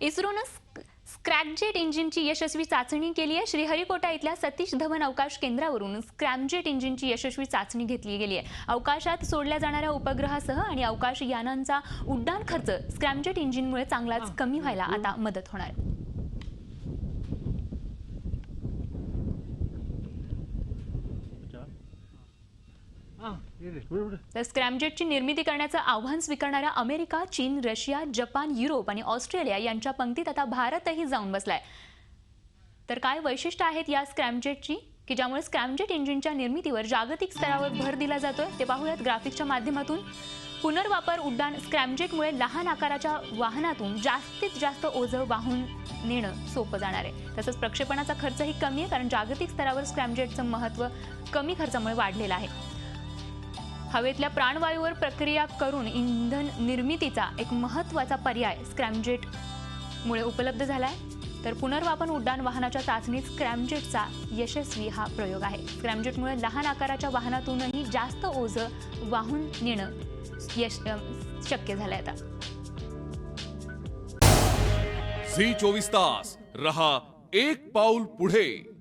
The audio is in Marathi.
इस्रोनं स्क्रॅमजेट इंजिनची यशस्वी चाचणी केली आहे। श्रीहरिकोटा इथल्या सतीश धवन अवकाश केंद्रावरून स्क्रॅमजेट इंजिनची यशस्वी चाचणी घेतली गेली आहे। अवकाशात सोडल्या जाणाऱ्या उपग्रहासह आणि अवकाश यानांचा उड्डाण खर्च स्क्रॅमजेट इंजिनमुळे चांगलाच कमी व्हायला आता मदत होणार आहे। तर स्क्रॅमजेटची निर्मिती करण्याचं आव्हान स्वीकारणाऱ्या अमेरिका, चीन, रशिया, जपान, युरोप आणि ऑस्ट्रेलिया यांच्या पंक्तीत आता भारतही जाऊन बसलाय। तर काय वैशिष्ट्य आहेत या स्क्रॅमजेटची की ज्यामुळे स्क्रॅमजेट इंजिनच्या निर्मितीवर जागतिक स्तरावर भर दिला जातोय ते पाहूयात ग्राफिकच्या माध्यमातून। पुनर्वापर उड्डाण स्क्रॅमजेटमुळे लहान आकाराच्या वाहनातून जास्तीत जास्त ओझं वाहून नेणं सोपं जाणार आहे। तसंच प्रक्षेपणाचा खर्चही कमी आहे, कारण जागतिक स्तरावर स्क्रॅमजेटचं महत्त्व कमी खर्चामुळे वाढलेलं आहे। हवेतल्या प्राणवायूवर प्रक्रिया करून इंधन निर्मितीचा एक महत्त्वाचा पर्याय स्क्रॅमजेटमुळे उपलब्ध झालाय। तर पुनर्वापर उड्डाण वाहनाच्या चाचणीत स्क्रॅमजेटचा यशस्वी हा प्रयोग आहे। स्क्रॅमजेटमुळे लहान आकाराच्या वाहनातूनही जास्त ओझं वाहून नेणं शक्य झालंय आता। झी 24 तास रहा एक पाऊल पुढे।